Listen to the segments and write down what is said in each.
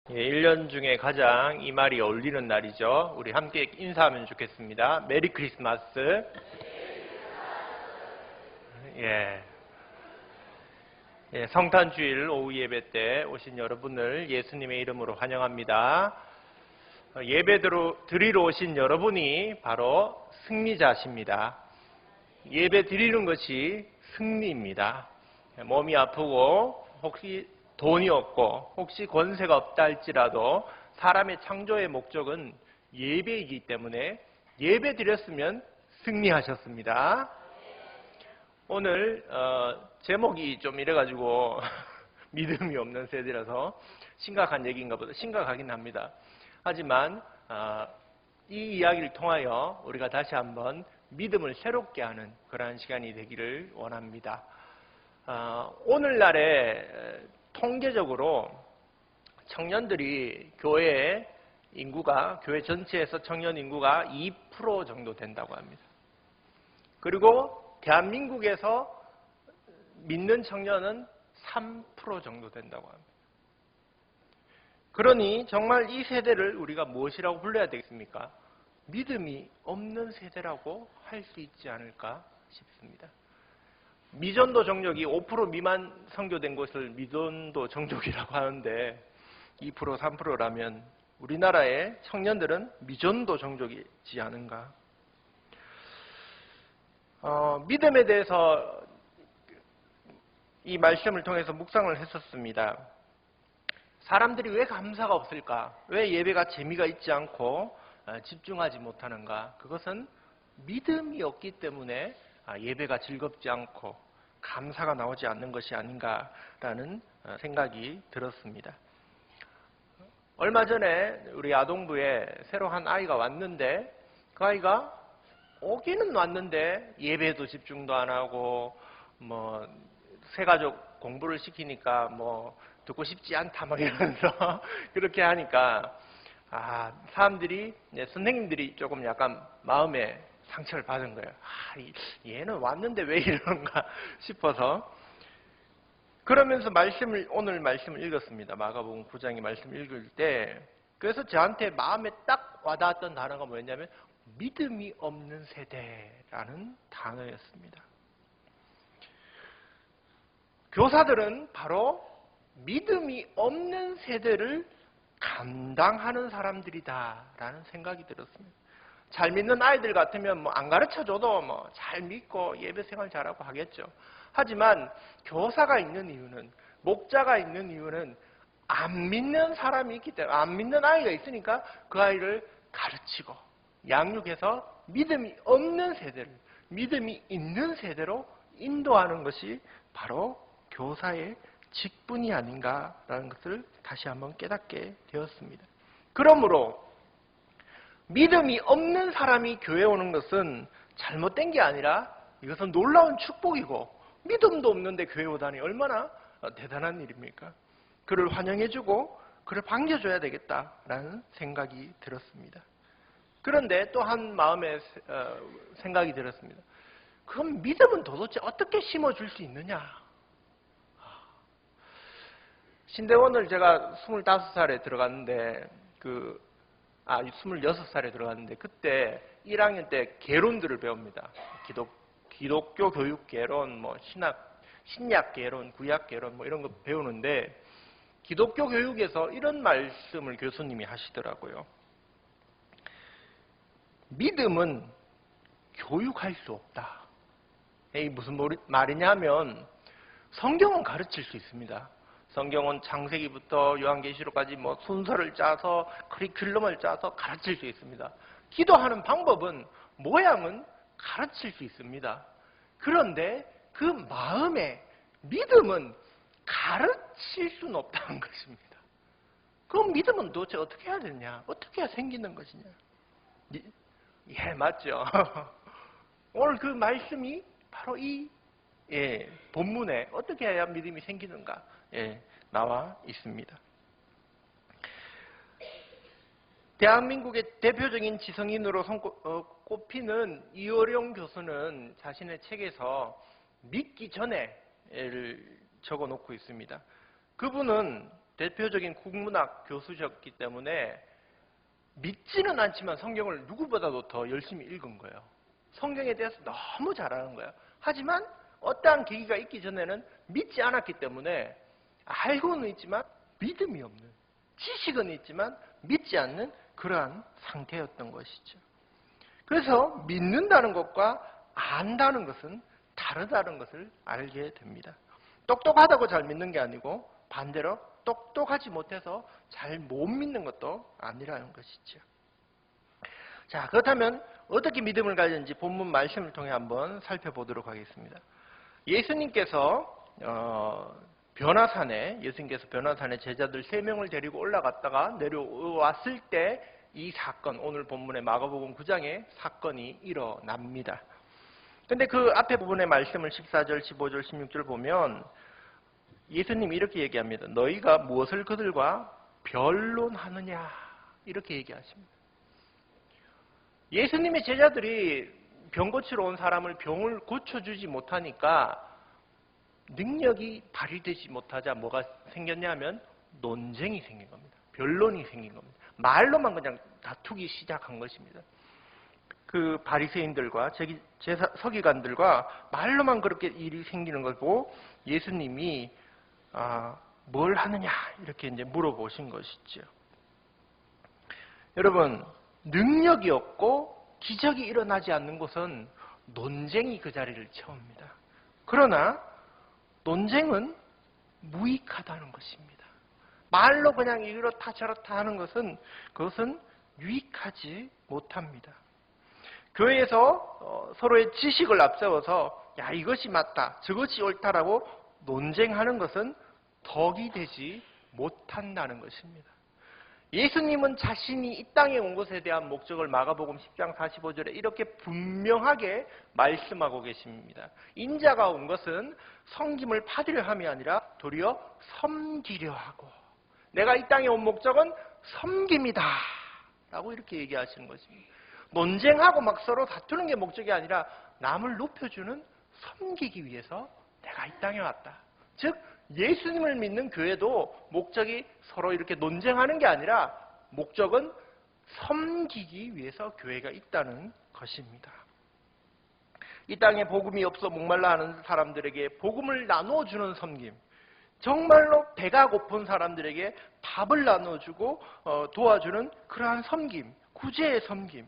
1년 중에 가장 이 말이 어울리는 날이죠. 우리 함께 인사하면 좋겠습니다. 메리 크리스마스. 예. 성탄주일 오후 예배 때 오신 여러분을 예수님의 이름으로 환영합니다. 예배 드리러 오신 여러분이 바로 승리자십니다. 예배 드리는 것이 승리입니다. 몸이 아프고 혹시 돈이 없고 혹시 권세가 없다 할지라도 사람의 창조의 목적은 예배이기 때문에 예배 드렸으면 승리하셨습니다. 오늘 제목이 좀 이래가지고 믿음이 없는 세대라서 심각한 얘기인가 보다. 심각하긴 합니다. 하지만 이 이야기를 통하여 우리가 다시 한번 믿음을 새롭게 하는 그러한 시간이 되기를 원합니다. 오늘날에 통계적으로 청년들이 교회 전체에서 청년 인구가 2% 정도 된다고 합니다. 그리고 대한민국에서 믿는 청년은 3% 정도 된다고 합니다. 그러니 정말 이 세대를 우리가 무엇이라고 불러야 되겠습니까? 믿음이 없는 세대라고 할 수 있지 않을까 싶습니다. 미전도 정족이 5% 미만 선교된 것을 미전도 정족이라고 하는데 2% 3%라면 우리나라의 청년들은 미전도 정족이지 않은가. 믿음에 대해서 이 말씀을 통해서 묵상을 했었습니다. 사람들이 왜 감사가 없을까? 왜 예배가 재미가 있지 않고 집중하지 못하는가? 그것은 믿음이 없기 때문에 예배가 즐겁지 않고 감사가 나오지 않는 것이 아닌가라는 생각이 들었습니다. 얼마 전에 우리 아동부에 새로 한 아이가 왔는데 그 아이가 오기는 왔는데 예배도 집중도 안 하고 새가족 공부를 시키니까 듣고 싶지 않다 이러면서 그렇게 하니까 사람들이 선생님들이 조금 약간 마음에 상처를 받은 거예요. 얘는 왔는데 왜 이러는가 싶어서 그러면서 오늘 말씀을 읽었습니다. 마가복음 9장의 말씀을 읽을 때 그래서 저한테 마음에 딱 와닿았던 단어가 뭐였냐면 믿음이 없는 세대라는 단어였습니다. 교사들은 바로 믿음이 없는 세대를 감당하는 사람들이다라는 생각이 들었습니다. 잘 믿는 아이들 같으면 안 가르쳐줘도 잘 믿고 예배생활 잘하고 하겠죠. 하지만 교사가 있는 이유는, 목자가 있는 이유는 안 믿는 사람이 있기 때문에, 안 믿는 아이가 있으니까 그 아이를 가르치고 양육해서 믿음이 없는 세대를 믿음이 있는 세대로 인도하는 것이 바로 교사의 직분이 아닌가라는 것을 다시 한번 깨닫게 되었습니다. 그러므로 믿음이 없는 사람이 교회에 오는 것은 잘못된 게 아니라 이것은 놀라운 축복이고 믿음도 없는데 교회에 오다니 얼마나 대단한 일입니까? 그를 환영해주고 그를 반겨줘야 되겠다라는 생각이 들었습니다. 그런데 또 한 마음의 생각이 들었습니다. 그럼 믿음은 도대체 어떻게 심어줄 수 있느냐? 신대원을 제가 25살에 들어갔는데 26살에 들어갔는데 그때 1학년 때 개론들을 배웁니다. 기독교 교육 개론, 신약 개론, 구약 개론 이런 거 배우는데 기독교 교육에서 이런 말씀을 교수님이 하시더라고요. 믿음은 교육할 수 없다. 이게 무슨 말이냐면 성경은 가르칠 수 있습니다. 성경은 창세기부터 요한계시록까지 순서를 짜서 커리큘럼을 짜서 가르칠 수 있습니다. 기도하는 방법은 모양은 가르칠 수 있습니다. 그런데 그 마음의 믿음은 가르칠 수는 없다는 것입니다. 그럼 믿음은 도대체 어떻게 해야 되냐? 어떻게 해야 생기는 것이냐? 예, 맞죠. 오늘 그 말씀이 바로 이 본문에 어떻게 해야 믿음이 생기는가 나와 있습니다. 대한민국의 대표적인 지성인으로 꼽히는 이어령 교수는 자신의 책에서 믿기 전에를 적어놓고 있습니다. 그분은 대표적인 국문학 교수셨기 때문에 믿지는 않지만 성경을 누구보다도 더 열심히 읽은 거예요. 성경에 대해서 너무 잘 아는 거예요. 하지만 어떠한 계기가 있기 전에는 믿지 않았기 때문에 알고는 있지만 믿음이 없는, 지식은 있지만 믿지 않는 그러한 상태였던 것이죠. 그래서 믿는다는 것과 안다는 것은 다르다는 것을 알게 됩니다. 똑똑하다고 잘 믿는 게 아니고 반대로 똑똑하지 못해서 잘 못 믿는 것도 아니라는 것이죠. 자, 그렇다면 어떻게 믿음을 가졌는지 본문 말씀을 통해 한번 살펴보도록 하겠습니다. 예수님께서 변화산에 제자들 3명을 데리고 올라갔다가 내려왔을 때 이 사건, 오늘 본문의 마가복음 9장의 사건이 일어납니다. 근데 그 앞에 부분의 말씀을 14절, 15절, 16절 보면 예수님이 이렇게 얘기합니다. 너희가 무엇을 그들과 변론하느냐, 이렇게 얘기하십니다. 예수님의 제자들이 병 고치러 온 사람을 병을 고쳐주지 못하니까 능력이 발휘되지 못하자 뭐가 생겼냐면 논쟁이 생긴 겁니다. 변론이 생긴 겁니다. 말로만 그냥 다투기 시작한 것입니다. 그 바리새인들과 서기관들과 말로만 그렇게 일이 생기는 걸 보고 예수님이 뭘 하느냐 이렇게 이제 물어보신 것이죠. 여러분, 능력이 없고 기적이 일어나지 않는 곳은 논쟁이 그 자리를 채웁니다. 그러나 논쟁은 무익하다는 것입니다. 말로 그냥 이렇다 저렇다 하는 것은 그것은 유익하지 못합니다. 교회에서 서로의 지식을 앞세워서 야, 이것이 맞다, 저것이 옳다라고 논쟁하는 것은 덕이 되지 못한다는 것입니다. 예수님은 자신이 이 땅에 온 것에 대한 목적을 마가복음 10장 45절에 이렇게 분명하게 말씀하고 계십니다. 인자가 온 것은 섬김을 받으려 함이 아니라 도리어 섬기려 하고, 내가 이 땅에 온 목적은 섬김이다 라고 이렇게 얘기하시는 것입니다. 논쟁하고 막 서로 다투는 게 목적이 아니라 남을 높여주는, 섬기기 위해서 내가 이 땅에 왔다. 즉 예수님을 믿는 교회도 목적이 서로 이렇게 논쟁하는 게 아니라 목적은 섬기기 위해서 교회가 있다는 것입니다. 이 땅에 복음이 없어 목말라 하는 사람들에게 복음을 나누어주는 섬김, 정말로 배가 고픈 사람들에게 밥을 나눠주고 도와주는 그러한 섬김, 구제의 섬김,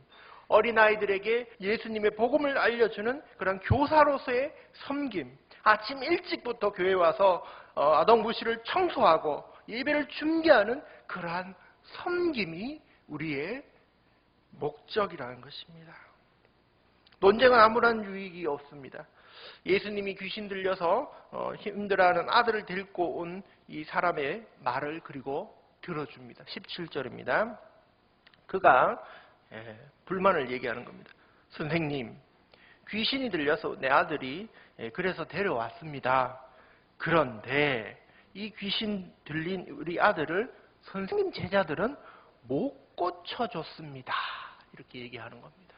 어린아이들에게 예수님의 복음을 알려주는 그런 교사로서의 섬김, 아침 일찍부터 교회에 와서 아동부실을 청소하고 예배를 준비하는 그러한 섬김이 우리의 목적이라는 것입니다. 논쟁은 아무런 유익이 없습니다. 예수님이 귀신 들려서 힘들어하는 아들을 데리고 온 이 사람의 말을 그리고 들어줍니다. 17절입니다. 그가 불만을 얘기하는 겁니다. 선생님, 귀신이 들려서 내 아들이 그래서 데려왔습니다. 그런데 이 귀신 들린 우리 아들을 선생님 제자들은 못 고쳐줬습니다. 이렇게 얘기하는 겁니다.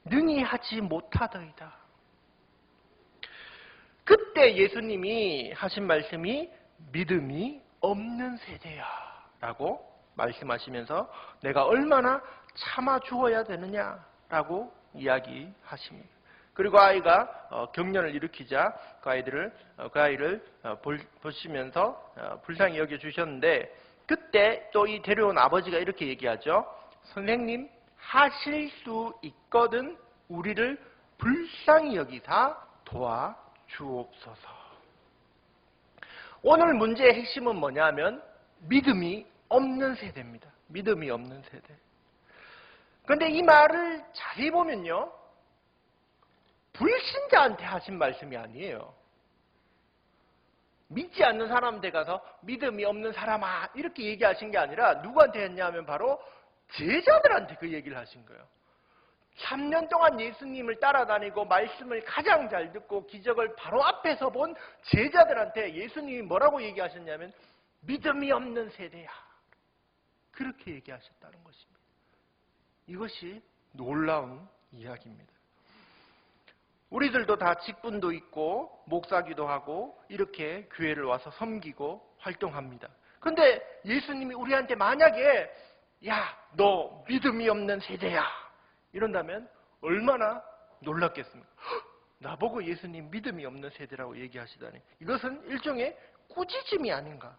능히 하지 못하더이다. 그때 예수님이 하신 말씀이 믿음이 없는 세대야 라고 말씀하시면서 내가 얼마나 참아주어야 되느냐라고 이야기하십니다. 그리고 아이가 경련을 일으키자 그 아이를 보시면서 불쌍히 여겨주셨는데, 그때 또 이 데려온 아버지가 이렇게 얘기하죠. 선생님, 하실 수 있거든 우리를 불쌍히 여기사 도와주옵소서. 오늘 문제의 핵심은 뭐냐면 믿음이 없는 세대입니다. 믿음이 없는 세대. 그런데 이 말을 자세히 보면요, 불신자한테 하신 말씀이 아니에요. 믿지 않는 사람한테 가서 믿음이 없는 사람아 이렇게 얘기하신 게 아니라 누구한테 했냐면 바로 제자들한테 그 얘기를 하신 거예요. 3년 동안 예수님을 따라다니고 말씀을 가장 잘 듣고 기적을 바로 앞에서 본 제자들한테 예수님이 뭐라고 얘기하셨냐면 믿음이 없는 세대야. 그렇게 얘기하셨다는 것입니다. 이것이 놀라운 이야기입니다. 우리들도 다 직분도 있고 목사기도 하고 이렇게 교회를 와서 섬기고 활동합니다. 근데 예수님이 우리한테 만약에 야, 너 믿음이 없는 세대야 이런다면 얼마나 놀랐겠습니까? 나보고 예수님 믿음이 없는 세대라고 얘기하시다니, 이것은 일종의 꾸짖음이 아닌가.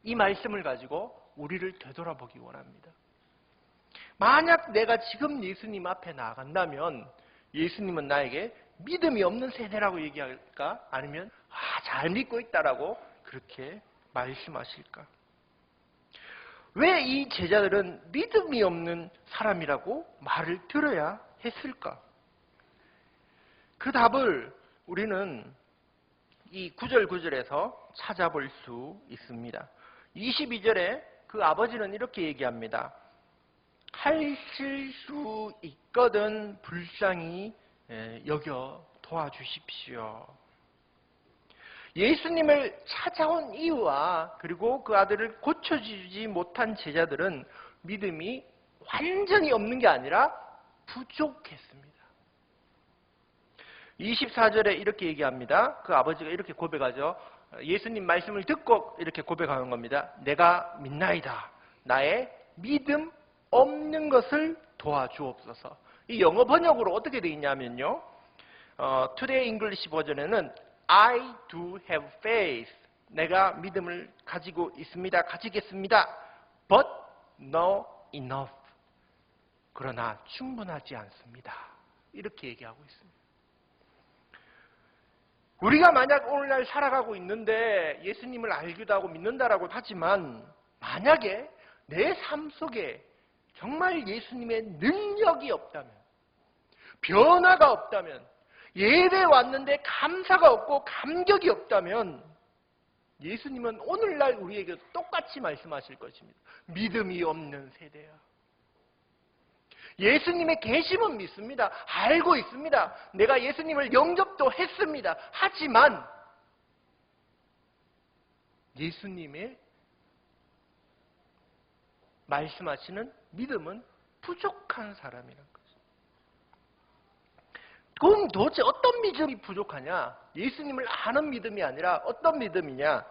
이 말씀을 가지고 우리를 되돌아보기 원합니다. 만약 내가 지금 예수님 앞에 나간다면 예수님은 나에게 믿음이 없는 세대라고 얘기할까? 아니면 잘 믿고 있다라고 그렇게 말씀하실까? 왜 이 제자들은 믿음이 없는 사람이라고 말을 들어야 했을까? 그 답을 우리는 이 9절 9절에서 찾아볼 수 있습니다. 22절에 그 아버지는 이렇게 얘기합니다. 하실 수 있거든 불쌍히 여겨 도와주십시오. 예수님을 찾아온 이유와 그리고 그 아들을 고쳐주지 못한 제자들은 믿음이 완전히 없는 게 아니라 부족했습니다. 24절에 이렇게 얘기합니다. 그 아버지가 이렇게 고백하죠. 예수님 말씀을 듣고 이렇게 고백하는 겁니다. 내가 믿나이다. 나의 믿음 없는 것을 도와주옵소서. 이 영어 번역으로 어떻게 되어 있냐면요. Today English 버전에는 I do have faith. 내가 믿음을 가지고 있습니다. 가지겠습니다. But no enough. 그러나 충분하지 않습니다. 이렇게 얘기하고 있습니다. 우리가 만약 오늘날 살아가고 있는데 예수님을 알기도 하고 믿는다라고 하지만 만약에 내 삶 속에 정말 예수님의 능력이 없다면, 변화가 없다면, 예배 왔는데 감사가 없고 감격이 없다면 예수님은 오늘날 우리에게 똑같이 말씀하실 것입니다. 믿음이 없는 세대야. 예수님의 계심은 믿습니다. 알고 있습니다. 내가 예수님을 영접도 했습니다. 하지만 예수님의 말씀하시는 믿음은 부족한 사람이라는 거죠. 그럼 도대체 어떤 믿음이 부족하냐? 예수님을 아는 믿음이 아니라 어떤 믿음이냐?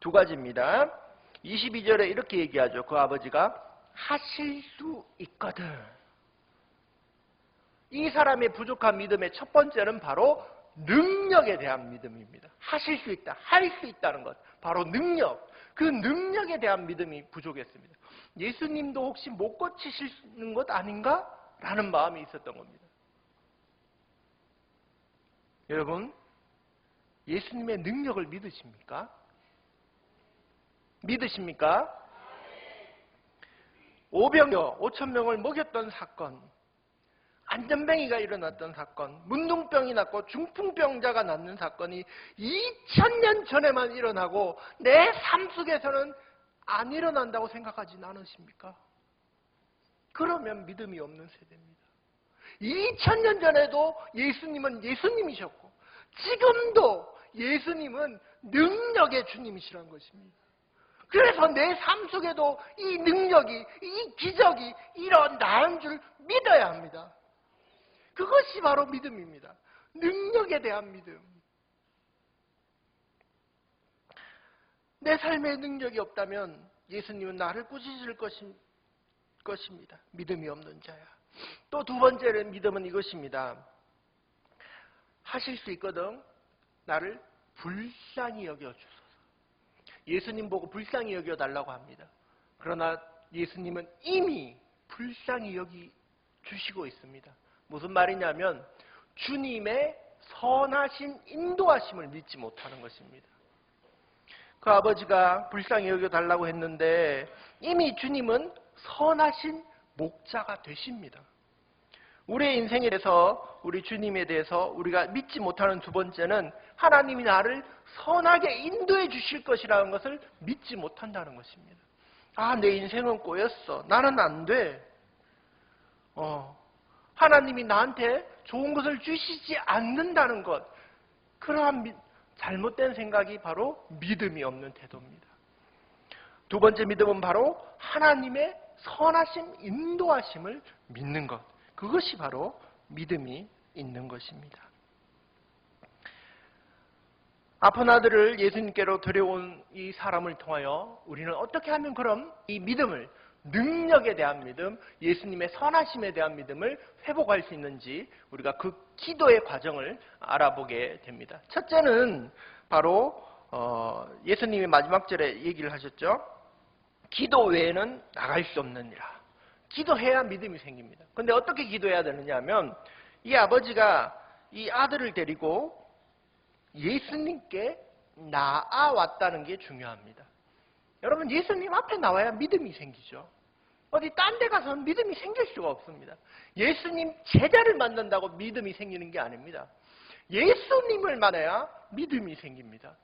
두 가지입니다. 22절에 이렇게 얘기하죠. 그 아버지가 하실 수 있거든. 이 사람의 부족한 믿음의 첫 번째는 바로 능력에 대한 믿음입니다. 하실 수 있다, 할 수 있다는 것, 바로 능력. 그 능력에 대한 믿음이 부족했습니다. 예수님도 혹시 못 고치시는 것 아닌가? 라는 마음이 있었던 겁니다. 여러분, 예수님의 능력을 믿으십니까? 믿으십니까? 오병이어 5,000명을 먹였던 사건, 안전뱅이가 일어났던 사건, 문둥병이 났고 중풍병자가 낫는 사건이 2000년 전에만 일어나고 내 삶 속에서는 안 일어난다고 생각하진 않으십니까? 그러면 믿음이 없는 세대입니다. 2000년 전에도 예수님은 예수님이셨고 지금도 예수님은 능력의 주님이시라는 것입니다. 그래서 내 삶 속에도 이 능력이, 이 기적이 일어나는 줄 믿어야 합니다. 그것이 바로 믿음입니다. 능력에 대한 믿음. 내 삶에 능력이 없다면 예수님은 나를 꾸짖을 것입니다. 믿음이 없는 자야. 또 두 번째 믿음은 이것입니다. 하실 수 있거든 나를 불쌍히 여겨주소서. 예수님 보고 불쌍히 여겨달라고 합니다. 그러나 예수님은 이미 불쌍히 여기주시고 있습니다. 무슨 말이냐면 주님의 선하신 인도하심을 믿지 못하는 것입니다. 그 아버지가 불쌍히 여겨달라고 했는데 이미 주님은 선하신 목자가 되십니다. 우리의 인생에 대해서, 우리 주님에 대해서 우리가 믿지 못하는 두 번째는 하나님이 나를 선하게 인도해 주실 것이라는 것을 믿지 못한다는 것입니다. 아, 내 인생은 꼬였어. 나는 안 돼. 하나님이 나한테 좋은 것을 주시지 않는다는 것. 그러한 잘못된 생각이 바로 믿음이 없는 태도입니다. 두 번째 믿음은 바로 하나님의 선하신 인도하심을 믿는 것. 그것이 바로 믿음이 있는 것입니다. 아픈 아들을 예수님께로 데려온 이 사람을 통하여 우리는 어떻게 하면 그럼 이 믿음을, 능력에 대한 믿음, 예수님의 선하심에 대한 믿음을 회복할 수 있는지 우리가 그 기도의 과정을 알아보게 됩니다. 첫째는 바로 예수님이 마지막 절에 얘기를 하셨죠. 기도 외에는 나갈 수 없느니라. 기도해야 믿음이 생깁니다. 그런데 어떻게 기도해야 되느냐 하면 이 아버지가 이 아들을 데리고 예수님께 나아왔다는 게 중요합니다. 여러분, 예수님 앞에 나와야 믿음이 생기죠. 어디 딴 데 가서는 믿음이 생길 수가 없습니다. 예수님 제자를 만난다고 믿음이 생기는 게 아닙니다. 예수님을 만나야 믿음이 생깁니다.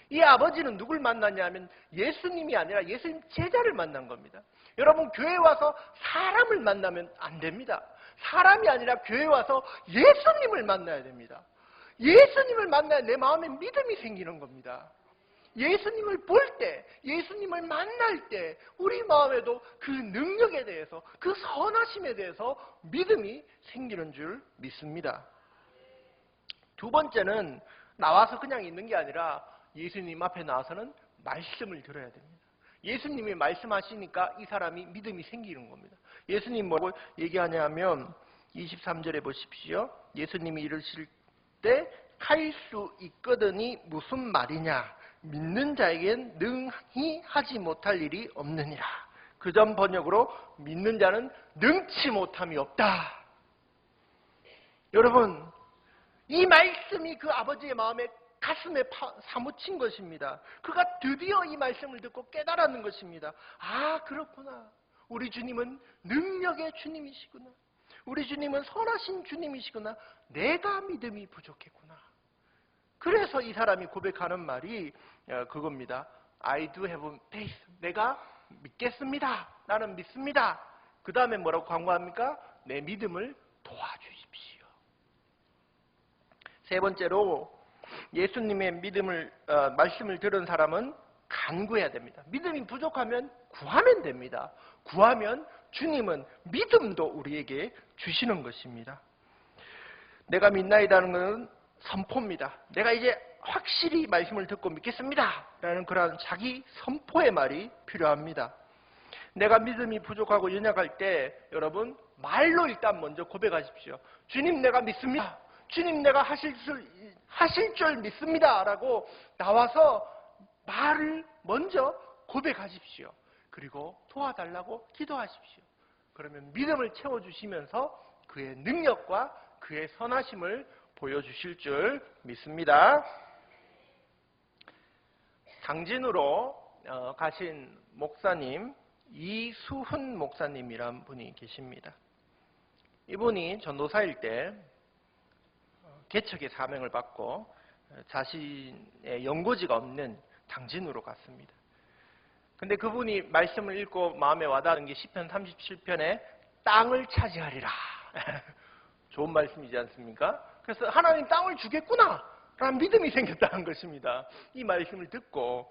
이 아버지는 누굴 만났냐면 예수님이 아니라 예수님 제자를 만난 겁니다. 여러분, 교회 와서 사람을 만나면 안 됩니다. 사람이 아니라 교회 와서 예수님을 만나야 됩니다. 예수님을 만나야 내 마음에 믿음이 생기는 겁니다. 예수님을 볼 때, 예수님을 만날 때 우리 마음에도 그 능력에 대해서, 그 선하심에 대해서 믿음이 생기는 줄 믿습니다. 두 번째는 나와서 그냥 있는 게 아니라 예수님 앞에 나와서는 말씀을 들어야 됩니다. 예수님이 말씀하시니까 이 사람이 믿음이 생기는 겁니다. 예수님 뭐라고 얘기하냐면 23절에 보십시오. 예수님이 이르실 때 할 수 있거든이 무슨 말이냐. 믿는 자에겐 능히 하지 못할 일이 없느니라. 그 전 번역으로 믿는 자는 능치 못함이 없다. 여러분, 이 말씀이 그 아버지의 마음에 가슴에 사무친 것입니다. 그가 드디어 이 말씀을 듣고 깨달았는 것입니다. 아, 그렇구나. 우리 주님은 능력의 주님이시구나. 우리 주님은 선하신 주님이시구나. 내가 믿음이 부족했구나. 그래서 이 사람이 고백하는 말이 그겁니다. I do have faith. 내가 믿겠습니다. 나는 믿습니다. 그 다음에 뭐라고 광고합니까? 내 믿음을 도와주십시오. 세 번째로 예수님의 말씀을 들은 사람은 간구해야 됩니다. 믿음이 부족하면 구하면 됩니다. 구하면 주님은 믿음도 우리에게 주시는 것입니다. 내가 믿나이다는 것은 선포입니다. 내가 이제 확실히 말씀을 듣고 믿겠습니다. 라는 그런 자기 선포의 말이 필요합니다. 내가 믿음이 부족하고 연약할 때 여러분 말로 일단 먼저 고백하십시오. 주님, 내가 믿습니다. 주님, 내가 하실 줄 믿습니다. 라고 나와서 말을 먼저 고백하십시오. 그리고 도와달라고 기도하십시오. 그러면 믿음을 채워주시면서 그의 능력과 그의 선하심을 보여주실 줄 믿습니다. 당진으로 가신 목사님, 이수훈 목사님이란 분이 계십니다. 이분이 전도사일 때 개척의 사명을 받고 자신의 연고지가 없는 당진으로 갔습니다. 근데 그분이 말씀을 읽고 마음에 와닿은 게 시편 37편에 땅을 차지하리라. 좋은 말씀이지 않습니까? 그래서 하나님 땅을 주겠구나 라는 믿음이 생겼다는 것입니다. 이 말씀을 듣고.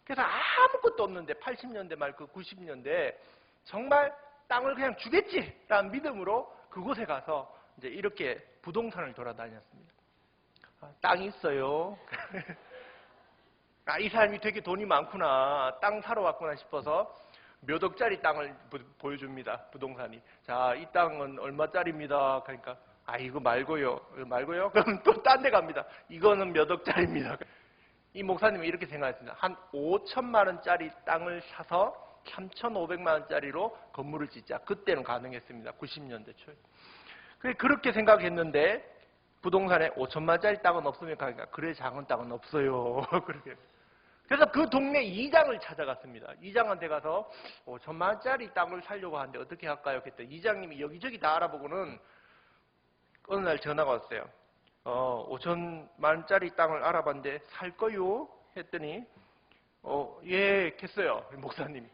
그래서 아무것도 없는데 80년대 말 그 90년대 정말 땅을 그냥 주겠지라는 믿음으로 그곳에 가서 이제 이렇게 부동산을 돌아다녔습니다. 땅이 있어요. 이 사람이 되게 돈이 많구나. 땅 사러 왔구나 싶어서 몇 억짜리 땅을 보여줍니다. 부동산이. 자, 이 땅은 얼마짜리입니다. 그러니까 이거 말고요. 말고요? 그럼 또 딴 데 갑니다. 이거는 몇 억짜리입니다. 이 목사님은 이렇게 생각했습니다. 한 5천만 원짜리 땅을 사서 3,500만 원짜리로 건물을 짓자. 그때는 가능했습니다. 90년대 초에. 그렇게 생각했는데 부동산에 5천만 원짜리 땅은 없으면 가니까 그래 작은 땅은 없어요. 그렇게. 그래서 그 동네 이장을 찾아갔습니다. 이장한테 가서 5천만 원짜리 땅을 사려고 하는데 어떻게 할까요? 그랬더니 이장님이 여기저기 다 알아보고는 어느 날 전화가 왔어요. 5천만 원짜리 땅을 알아봤는데 살 거요? 했더니 예, 했어요. 목사님이.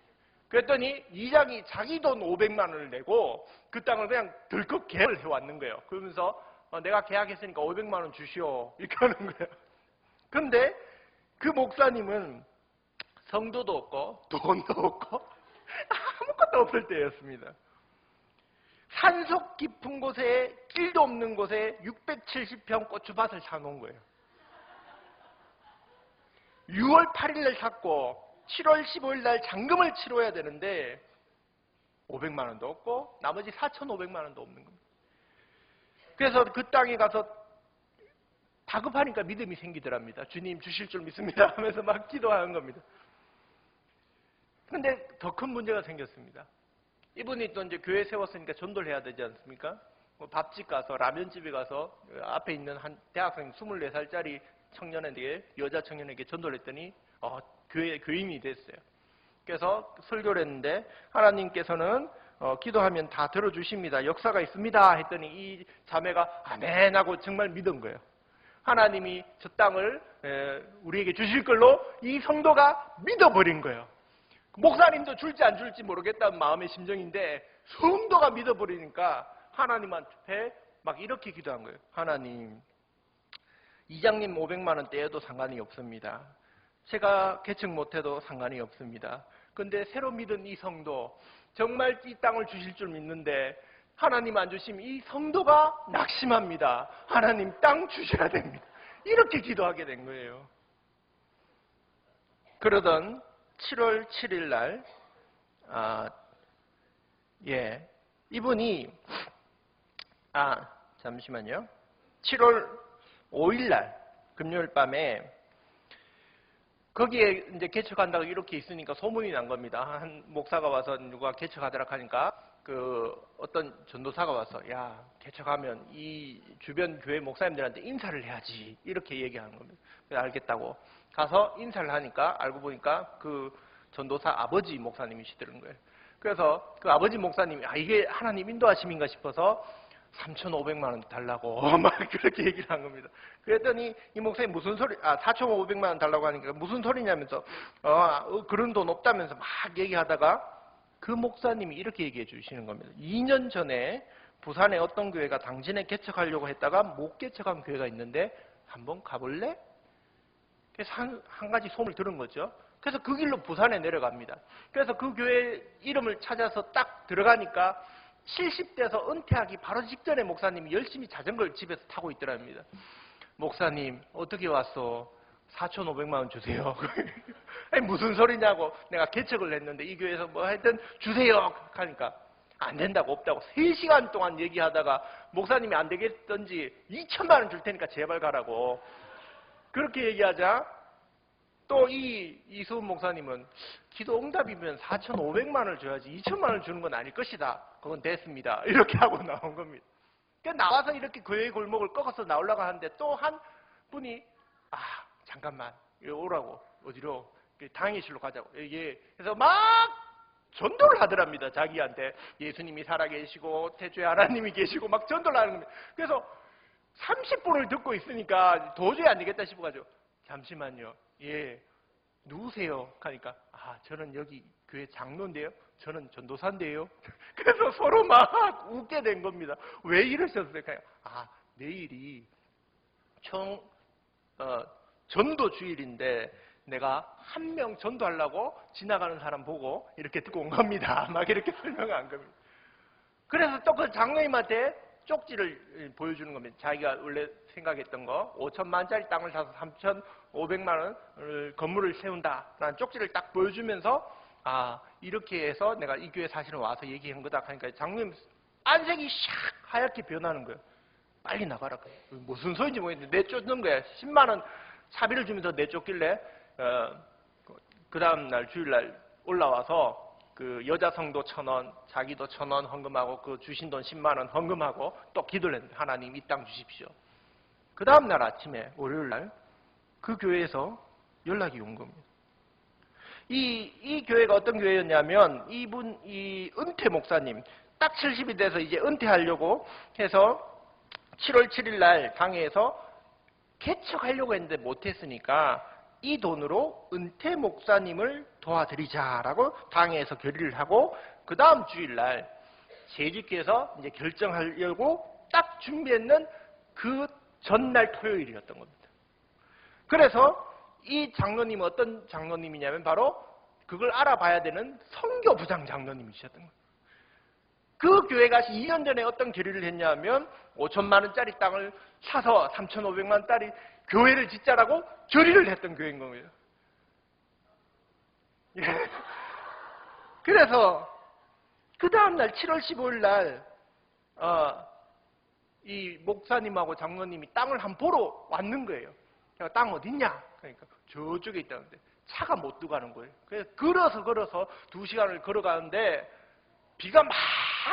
그랬더니 이장이 자기 돈 500만 원을 내고 그 땅을 그냥 덜컥 계약을 해왔는 거예요. 그러면서 내가 계약했으니까 500만 원 주시오. 이렇게 하는 거예요. 그런데 그 목사님은 성도도 없고 돈도 없고 아무것도 없을 때였습니다. 산속 깊은 곳에 길도 없는 곳에 670평 고추밭을 사놓은 거예요. 6월 8일 날 샀고 7월 15일 날 잔금을 치러야 되는데 500만 원도 없고 나머지 4,500만 원도 없는 겁니다. 그래서 그 땅에 가서 다급하니까 믿음이 생기더랍니다. 주님 주실 줄 믿습니다 하면서 막 기도하는 겁니다. 그런데 더 큰 문제가 생겼습니다. 이분이 또 이제 교회 세웠으니까 전도를 해야 되지 않습니까? 뭐 밥집 가서 라면집에 가서 앞에 있는 한 대학생 24살짜리 청년에게 여자 청년에게 전도를 했더니 교인이 됐어요. 그래서 설교를 했는데 하나님께서는 기도하면 다 들어주십니다. 역사가 있습니다. 했더니 이 자매가 아멘 하고 정말 믿은 거예요. 하나님이 저 땅을 우리에게 주실 걸로 이 성도가 믿어버린 거예요. 목사님도 줄지 안 줄지 모르겠다는 마음의 심정인데 성도가 믿어버리니까 하나님 앞에 막 이렇게 기도한 거예요. 하나님, 이장님 500만 원 떼어도 상관이 없습니다. 제가 개척 못해도 상관이 없습니다. 그런데 새로 믿은 이 성도 정말 이 땅을 주실 줄 믿는데 하나님 안 주시면 이 성도가 낙심합니다. 하나님 땅 주셔야 됩니다. 이렇게 기도하게 된 거예요. 그러던 7월 7일 날 이분이 잠시만요. 7월 5일 날 금요일 밤에 거기에 이제 개척한다고 이렇게 있으니까 소문이 난 겁니다. 한 목사가 와서 누가 개척하더라 하니까 어떤 전도사가 와서 야, 개척하면 이 주변 교회 목사님들한테 인사를 해야지 이렇게 얘기하는 겁니다. 그래서 알겠다고 가서 인사를 하니까 알고 보니까 그 전도사 아버지 목사님이시더라는 거예요. 그래서 그 아버지 목사님이 이게 하나님 인도하심인가 싶어서 3,500만 원 달라고 막 그렇게 얘기를 한 겁니다. 그랬더니 이 목사님 무슨 소리 4,500만 원 달라고 하니까 무슨 소리냐면서 그런 돈 없다면서 막 얘기하다가 그 목사님이 이렇게 얘기해 주시는 겁니다. 2년 전에 부산에 어떤 교회가 당신에 개척하려고 했다가 못 개척한 교회가 있는데 한번 가볼래? 그래서 한 가지 소문을 들은 거죠. 그래서 그 길로 부산에 내려갑니다. 그래서 그 교회 이름을 찾아서 딱 들어가니까 70대에서 은퇴하기 바로 직전에 목사님이 열심히 자전거를 집에서 타고 있더랍니다. 목사님 어떻게 왔어? 4,500만 원 주세요. 아니, 무슨 소리냐고. 내가 개척을 했는데 이 교회에서 뭐 하여튼 주세요 하니까 안 된다고 없다고 3시간 동안 얘기하다가 목사님이 안 되겠던지 2천만 원 줄 테니까 제발 가라고 그렇게 얘기하자 또 이수훈 목사님은 기도 응답이면 4,500만 원을 줘야지 2천만 원을 주는 건 아닐 것이다. 그건 됐습니다. 이렇게 하고 나온 겁니다. 그러니까 나와서 이렇게 교회 골목을 꺾어서 나오려고 하는데 또 한 분이 잠깐만 오라고 어디로 당회실로 가자고 그래서 막 전도를 하더랍니다. 자기한테 예수님이 살아계시고 태초에 하나님이 계시고 막 전도를 하는 겁니다. 그래서 30분을 듣고 있으니까 도저히 안 되겠다 싶어가지고 잠시만요. 누구세요? 하니까 저는 여기 교회 장로인데요. 저는 전도사인데요. 그래서 서로 막 웃게 된 겁니다. 왜 이러셨을까요? 내일이 전도 주일인데 내가 한 명 전도하려고 지나가는 사람 보고 이렇게 듣고 온 겁니다. 막 이렇게 설명한 겁니다. 그래서 또 그 장로님한테 쪽지를 보여주는 겁니다. 자기가 원래 생각했던 거 5천만 원짜리 땅을 사서 3,500만 원을 건물을 세운다라는 쪽지를 딱 보여주면서 이렇게 해서 내가 이 교회 사실은 와서 얘기한 거다 하니까 장로님 안색이 샥 하얗게 변하는 거예요. 빨리 나가라. 무슨 소리인지 모르겠는데 내쫓는 거야. 10만 원 사비를 주면서 내쫓길래 그 다음 날 주일날 올라와서 그 여자 성도 1,000원, 자기도 1,000원 헌금하고 그 주신 돈 10만 원 헌금하고 또 기도를 했는데 하나님 이 땅 주십시오. 그 다음 날 아침에 월요일날 그 교회에서 연락이 온 겁니다. 이 교회가 어떤 교회였냐면 이 은퇴 목사님 딱 70이 돼서 이제 은퇴하려고 해서 7월 7일 날 당회에서 개척하려고 했는데 못했으니까 이 돈으로 은퇴 목사님을 도와드리자라고 당회에서 결의를 하고 그 다음 주일날 재직회에서 이제 결정하려고 딱 준비했는 그 전날 토요일이었던 겁니다. 그래서 이 장로님은 어떤 장로님이냐면 바로 그걸 알아봐야 되는 선교부장 장로님이셨던 거예요. 그 교회가 2년 전에 어떤 결의를 했냐면 5천만 원짜리 땅을 사서 3,500만 원짜리 교회를 짓자라고 결의를 했던 교회인 거예요. 예. 그래서 그 다음날 7월 15일 날 이 목사님하고 장로님이 땅을 한번 보러 왔는 거예요. 제가 땅 어딨냐? 그러니까 저쪽에 있다는데 차가 못 들어가는 거예요. 그래서 걸어서 2시간을 걸어가는데 비가 막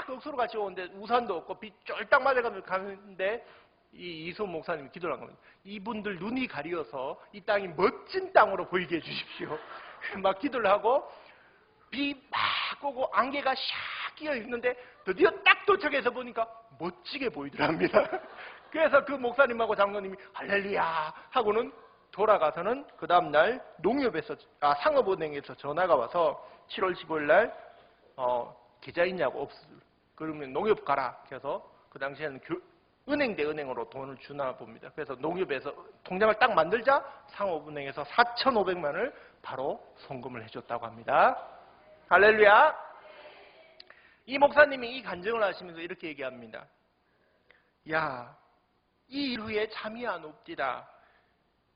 억수로 같이 오는데 우산도 없고 비 쫄딱 맞아가면서 가는데 이 이소 목사님이 기도를 한 겁니다. 이분들 눈이 가려서 이 땅이 멋진 땅으로 보이게 해주십시오. 막 기도를 하고 비 막 오고 안개가 샥 끼어 있는데 드디어 딱 도착해서 보니까 멋지게 보이더랍니다. 그래서 그 목사님하고 장로님이 할렐루야 하고는 돌아가서는 그 다음날 상업은행에서 전화가 와서 7월 15일 날 계좌 있냐고 없어. 그러면 농협 가라. 그래서 그 당시에는 은행 대 은행으로 돈을 주나 봅니다. 그래서 농협에서 통장을 딱 만들자 상업은행에서 4,500만 원을 바로 송금을 해줬다고 합니다. 할렐루야. 이 목사님이 이 간증을 하시면서 이렇게 얘기합니다. 야, 이 일 후에 잠이 안 옵디다.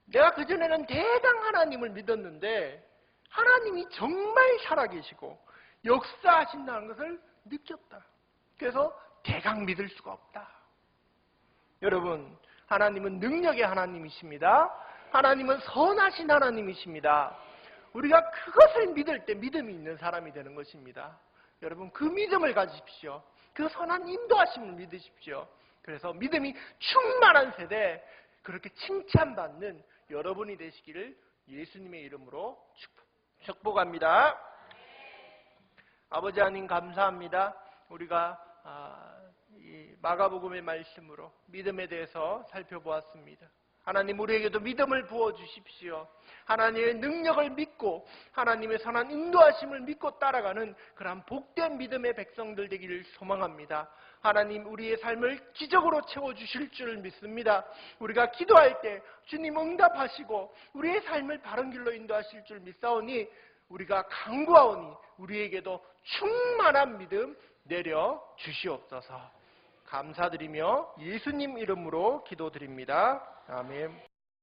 내가 그전에는 대강 하나님을 믿었는데 하나님이 정말 살아계시고 역사하신다는 것을 느꼈다. 그래서 대강 믿을 수가 없다. 여러분, 하나님은 능력의 하나님이십니다. 하나님은 선하신 하나님이십니다. 우리가 그것을 믿을 때 믿음이 있는 사람이 되는 것입니다. 여러분, 그 믿음을 가지십시오. 그 선한 인도하심을 믿으십시오. 그래서 믿음이 충만한 세대, 그렇게 칭찬받는 여러분이 되시기를 예수님의 이름으로 축복합니다. 아버지 하나님 감사합니다. 우리가 이 마가복음의 말씀으로 믿음에 대해서 살펴보았습니다. 하나님, 우리에게도 믿음을 부어주십시오. 하나님의 능력을 믿고 하나님의 선한 인도하심을 믿고 따라가는 그러한 복된 믿음의 백성들 되기를 소망합니다. 하나님, 우리의 삶을 기적으로 채워주실 줄 믿습니다. 우리가 기도할 때 주님 응답하시고 우리의 삶을 바른 길로 인도하실 줄 믿사오니 우리가 간구하오니 우리에게도 충만한 믿음 내려 주시옵소서. 감사드리며 예수님 이름으로 기도드립니다. 아멘.